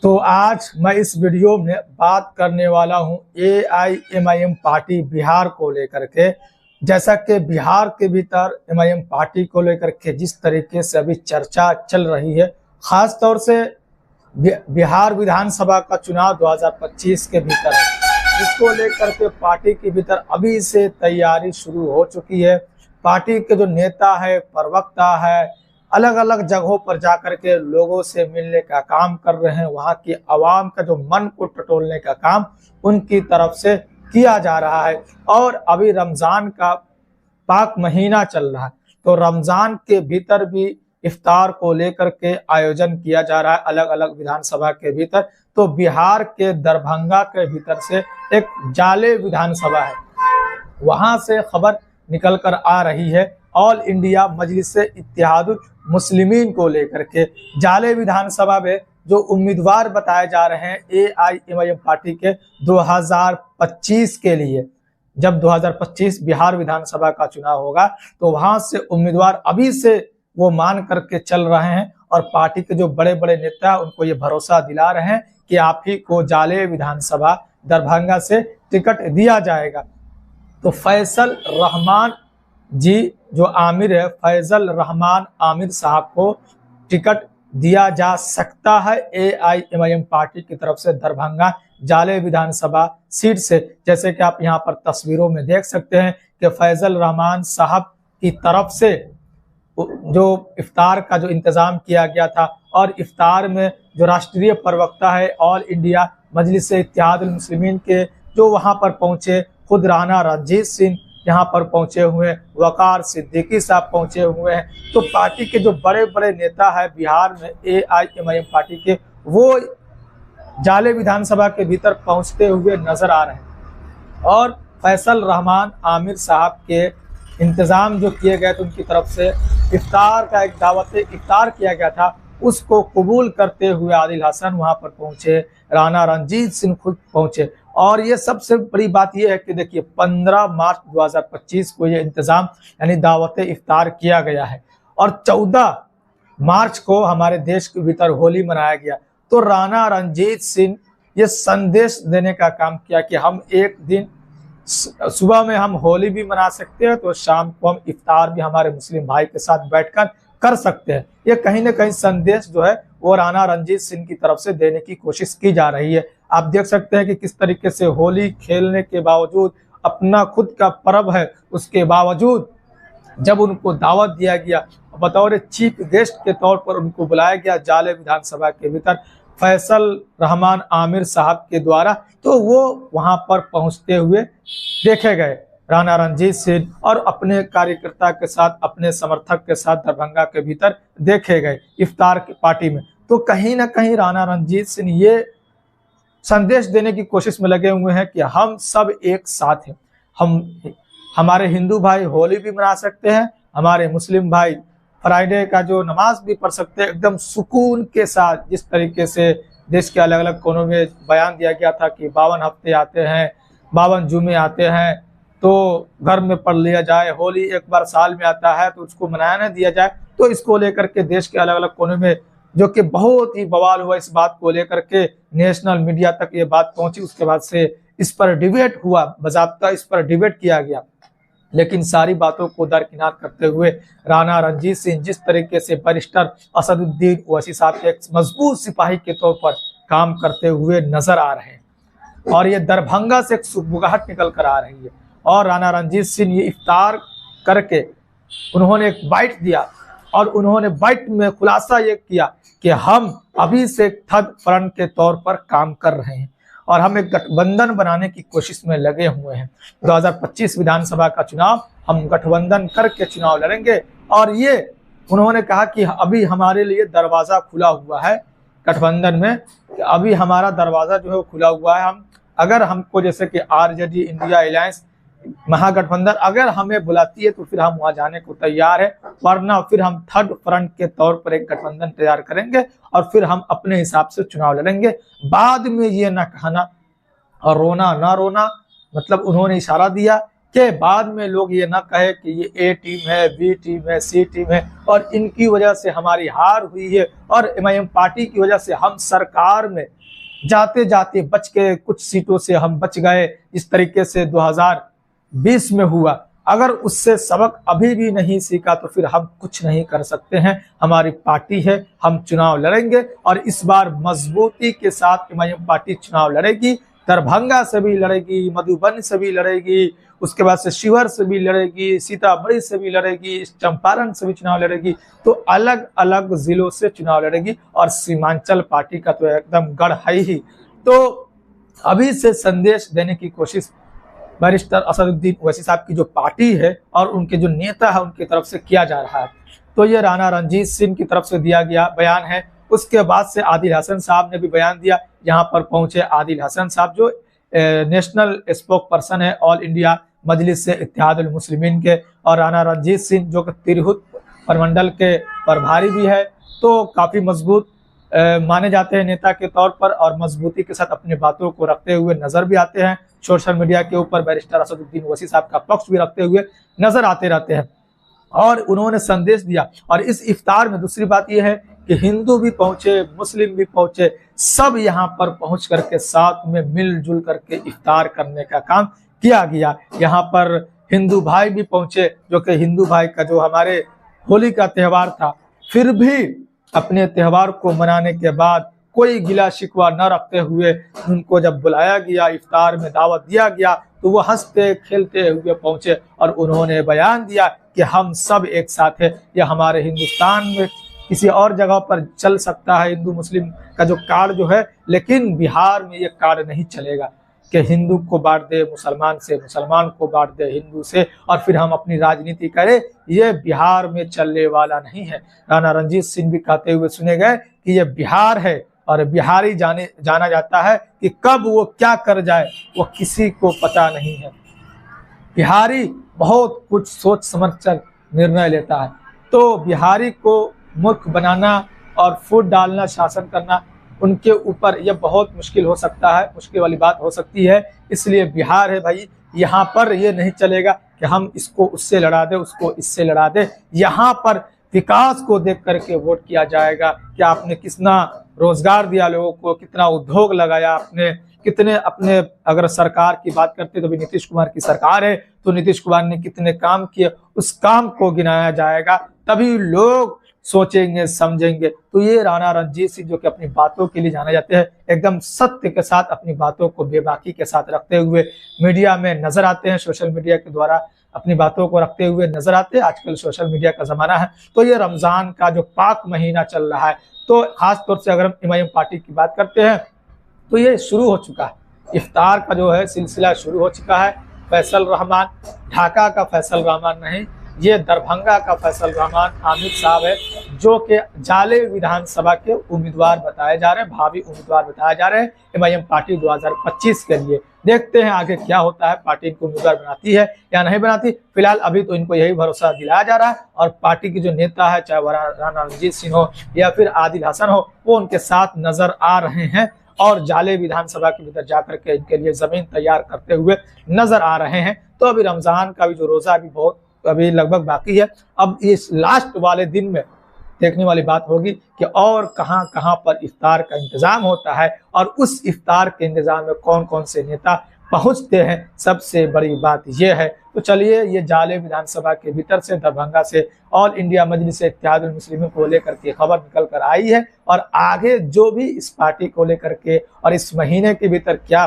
तो आज मैं इस वीडियो में बात करने वाला हूं AIMIM पार्टी बिहार को लेकर के। जैसा कि बिहार के भीतर MIM पार्टी को लेकर के जिस तरीके से अभी चर्चा चल रही है, खास तौर से बिहार विधानसभा का चुनाव 2025 के भीतर है, जिसको लेकर के पार्टी के भीतर अभी से तैयारी शुरू हो चुकी है। पार्टी के जो नेता है, प्रवक्ता है, अलग अलग जगहों पर जाकर के लोगों से मिलने का काम कर रहे हैं। वहां की आवाम का जो मन को टटोलने का काम उनकी तरफ से किया जा रहा है। और अभी रमजान का पाक महीना चल रहा है, तो रमजान के भीतर भी इफ्तार को लेकर के आयोजन किया जा रहा है अलग अलग विधानसभा के भीतर। तो बिहार के दरभंगा के भीतर से एक जाले विधानसभा है, वहां से खबर निकल कर आ रही है ऑल इंडिया मजलिस-ए-इत्तेहादुल मुस्लिमीन को लेकर के। जाले विधानसभा में जो उम्मीदवार बताए जा रहे हैं AIMIM पार्टी के 2025 के लिए, जब 2025 बिहार विधानसभा का चुनाव होगा तो वहां से उम्मीदवार अभी से वो मान करके चल रहे हैं। और पार्टी के जो बड़े बड़े नेता उनको ये भरोसा दिला रहे हैं कि आप ही को जाले विधानसभा दरभंगा से टिकट दिया जाएगा। तो फैसल रहमान जी जो आमिर है, फैजल रहमान आमिर साहब को टिकट दिया जा सकता है AIMIM पार्टी की तरफ से दरभंगा जाले विधानसभा सीट से। जैसे कि आप यहां पर तस्वीरों में देख सकते हैं कि फैजल रहमान साहब की तरफ से जो इफ्तार का जो इंतजाम किया गया था, और इफ्तार में जो राष्ट्रीय प्रवक्ता है ऑल इंडिया मजलिस-ए-इत्तेहादुल मुस्लिमीन के जो वहां पर पहुंचे, खुद राणा रणजीत सिंह यहाँ पर पहुंचे हुए हैं, वकार सिद्दीकी साहब पहुंचे हुए हैं। तो पार्टी के जो बड़े बड़े नेता है बिहार में AIMIM पार्टी के, वो जाले विधानसभा के भीतर पहुंचते हुए नजर आ रहे हैं। और फैसल रहमान आमिर साहब के इंतजाम जो किए गए थे उनकी तरफ से, इफ्तार का एक दावत इफ्तार किया गया था, उसको कबूल करते हुए आदिल हसन वहां पर पहुंचे, राणा रणजीत सिंह खुद पहुंचे। और ये सबसे बड़ी बात यह है कि देखिए 15 मार्च 2025 को ये इंतजाम यानी दावत इफ्तार किया गया है, और 14 मार्च को हमारे देश के भीतर होली मनाया गया। तो राणा रणजीत सिंह ये संदेश देने का काम किया कि हम एक दिन सुबह में हम होली भी मना सकते हैं, तो शाम को हम इफ्तार भी हमारे मुस्लिम भाई के साथ बैठकर कर सकते हैं। ये कहीं ना कहीं संदेश जो है वो राणा रणजीत सिंह की तरफ से देने की कोशिश की जा रही है। आप देख सकते हैं कि किस तरीके से होली खेलने के बावजूद, अपना खुद का पर्व है उसके बावजूद, जब उनको दावत दिया गया, बतौर चीफ गेस्ट के तौर पर उनको बुलाया गया जाले विधानसभा के भीतर फैसल रहमान आमिर साहब के द्वारा, तो वो वहां पर पहुंचते हुए देखे गए राणा रणजीत सिंह, और अपने कार्यकर्ता के साथ, अपने समर्थक के साथ दरभंगा के भीतर देखे गए इफ्तार की पार्टी में। तो कहीं ना कहीं राणा रणजीत सिंह ये संदेश देने की कोशिश में लगे हुए हैं कि हम सब एक साथ हैं। हमारे हिंदू भाई होली भी मना सकते हैं, हमारे मुस्लिम भाई फ्राइडे का जो नमाज भी पढ़ सकते हैं एकदम सुकून के साथ। जिस तरीके से देश के अलग अलग कोनों में बयान दिया गया था कि 52 हफ्ते आते हैं, 52 जुमे आते हैं, तो घर में पढ़ लिया जाए, होली एक बार साल में आता है तो उसको मनाया ना दिया जाए। तो इसको लेकर के देश के अलग अलग कोनों में जो कि बहुत ही बवाल हुआ, इस बात को लेकर के नेशनल मीडिया तक ये बात पहुंची। उसके बाद से इस पर डिबेट हुआ, बाकायदा इस पर डिबेट किया गया। लेकिन सारी बातों को दरकिनार करते हुए राणा रणजीत सिंह जिस तरीके से बैरिस्टर असदुद्दीन ओवैसी साहब के एक मजबूत सिपाही के तौर पर काम करते हुए नजर आ रहे हैं, और ये दरभंगा से एक सुगबुगाहट निकल कर आ रही है। और राणा रणजीत सिंह ये इफ्तार करके उन्होंने एक बाइट दिया, और उन्होंने बाइट में खुलासा ये किया कि हम अभी से थर्ड फ्रंट के तौर पर काम कर रहे हैं, और हम एक गठबंधन बनाने की कोशिश में लगे हुए हैं। 2025 विधानसभा का चुनाव हम गठबंधन करके चुनाव लड़ेंगे। और ये उन्होंने कहा कि अभी हमारे लिए दरवाजा खुला हुआ है गठबंधन में, अभी हमारा दरवाजा जो है वो खुला हुआ है। हम अगर हमको जैसे कि RJD इंडिया अलायंस महागठबंधन अगर हमें बुलाती है तो फिर हम वहां जाने को तैयार है, वरना फिर हम थर्ड फ्रंट के तौर पर एक गठबंधन तैयार करेंगे और फिर हम अपने हिसाब से चुनाव लड़ेंगे। बाद में ये ना कहना और रोना ना रोना, मतलब उन्होंने इशारा दिया के बाद में लोग ये ना कहे कि ये ए टीम है, बी टीम है, सी टीम है और इनकी वजह से हमारी हार हुई है और एमआईएम पार्टी की वजह से हम सरकार में जाते जाते बच के कुछ सीटों से हम बच गए। इस तरीके से 2020 में हुआ। अगर उससे सबक अभी भी नहीं सीखा तो फिर हम कुछ नहीं कर सकते हैं। हमारी पार्टी है, हम चुनाव लड़ेंगे और इस बार मजबूती के साथ एमआईएम पार्टी चुनाव लड़ेगी। दरभंगा से भी लड़ेगी, मधुबन से भी लड़ेगी, उसके बाद से शिवहर से भी लड़ेगी, सीतामढ़ी से भी लड़ेगी, चंपारण से भी चुनाव लड़ेगी। तो अलग अलग जिलों से चुनाव लड़ेगी और सीमांचल पार्टी का तो एकदम गढ़ है ही। तो अभी से संदेश देने की कोशिश बैरिस्टर असदुद्दीन ओवैसी साहब की जो पार्टी है और उनके जो नेता है उनकी तरफ से किया जा रहा है। तो ये राणा रणजीत सिंह की तरफ से दिया गया बयान है। उसके बाद से आदिल हसन साहब ने भी बयान दिया। यहाँ पर पहुंचे आदिल हसन साहब जो नेशनल स्पोक पर्सन है ऑल इंडिया मजलिस से इत्तेहादुल मुस्लिमीन के, और राणा रणजीत सिंह जो तिरहुत प्रमंडल के प्रभारी भी है। तो काफी मजबूत माने जाते हैं नेता के तौर पर और मजबूती के साथ अपनी बातों को रखते हुए नजर भी आते हैं। सोशल मीडिया के ऊपर बैरिस्टर असदुद्दीन ओवैसी साहब का पक्ष भी रखते हुए नजर आते रहते हैं और उन्होंने संदेश दिया। और इस इफ्तार में दूसरी बात यह है कि हिंदू भी पहुंचे, मुस्लिम भी पहुंचे, सब यहाँ पर पहुंच करके साथ में मिलजुल करके इफ्तार करने का काम किया गया। यहाँ पर हिंदू भाई भी पहुंचे जो कि हिंदू भाई का जो हमारे होली का त्यौहार था, फिर भी अपने त्यौहार को मनाने के बाद कोई गिला शिकवा न रखते हुए उनको जब बुलाया गया, इफ्तार में दावत दिया गया, तो वो हंसते खेलते हुए पहुंचे और उन्होंने बयान दिया कि हम सब एक साथ हैं। यह हमारे हिंदुस्तान में किसी और जगह पर चल सकता है हिंदू मुस्लिम का जो कार्ड जो है, लेकिन बिहार में ये कार्ड नहीं चलेगा कि हिंदू को बांट दे मुसलमान से, मुसलमान को बांट दे हिंदू से और फिर हम अपनी राजनीति करें। ये बिहार में चलने वाला नहीं है। राणा रणजीत सिंह भी कहते हुए सुने गए कि ये बिहार है और बिहारी जाना जाता है कि कब वो क्या कर जाए वो किसी को पता नहीं है। बिहारी बहुत कुछ सोच समझ कर निर्णय लेता है। तो बिहारी को मूर्ख बनाना और फूट डालना, शासन करना उनके ऊपर यह बहुत मुश्किल हो सकता है, मुश्किल वाली बात हो सकती है। इसलिए बिहार है भाई, यहाँ पर ये नहीं चलेगा कि हम इसको उससे लड़ा दे, उसको इससे लड़ा दे। यहाँ पर विकास को देख करके वोट किया जाएगा कि आपने कितना रोजगार दिया लोगों को, कितना उद्योग लगाया आपने, कितने अपने, अगर सरकार की बात करते तो भी नीतीश कुमार की सरकार है तो नीतीश कुमार ने कितने काम किए, उस काम को गिनाया जाएगा। तभी लोग सोचेंगे, समझेंगे। तो ये राणा रणजीत सिंह जो कि अपनी बातों के लिए जाने जाते हैं, एकदम सत्य के साथ अपनी बातों को बेबाकी के साथ रखते हुए मीडिया में नजर आते हैं, सोशल मीडिया के द्वारा अपनी बातों को रखते हुए नजर आते हैं। आजकल सोशल मीडिया का जमाना है। तो ये रमजान का जो पाक महीना चल रहा है, तो खास तौर से अगर हम एमआईएम पार्टी की बात करते हैं तो ये शुरू हो चुका है। इफ्तार का जो है सिलसिला शुरू हो चुका है। फैसल रहमान, ढाका का फैसल रहमान नहीं, ये दरभंगा का फैसल रहमान हामिद साहब है जो कि जाले विधानसभा के उम्मीदवार बताए जा रहे हैं, भावी उम्मीदवार बताए जा रहे हैं एमआईएम पार्टी 2025 के लिए। देखते हैं आगे क्या होता है, पार्टी इनको उम्मीदवार बनाती है या नहीं बनाती। फिलहाल अभी तो इनको यही भरोसा दिलाया जा रहा है और पार्टी की जो नेता है, चाहे वह राणा रणजीत सिंह हो या फिर आदिल हसन हो, वो उनके साथ नजर आ रहे हैं और जाले विधानसभा के भीतर जाकर के इनके लिए जमीन तैयार करते हुए नजर आ रहे हैं। तो अभी रमजान का भी जो रोजा अभी बहुत अभी लगभग बाकी है। अब इस लास्ट वाले दिन में देखने वाली बात होगी कि और कहां कहां पर इफ्तार का इंतजाम होता है और उस इफ्तार के इंतजाम में कौन कौन से नेता पहुंचते हैं। सबसे बड़ी बात यह है। तो चलिए, ये जाले विधानसभा के भीतर से, दरभंगा से ऑल इंडिया मजलिस इत्तेहादुल मुस्लिमीन को लेकर के खबर निकल कर आई है और आगे जो भी इस पार्टी को लेकर के और इस महीने के भीतर क्या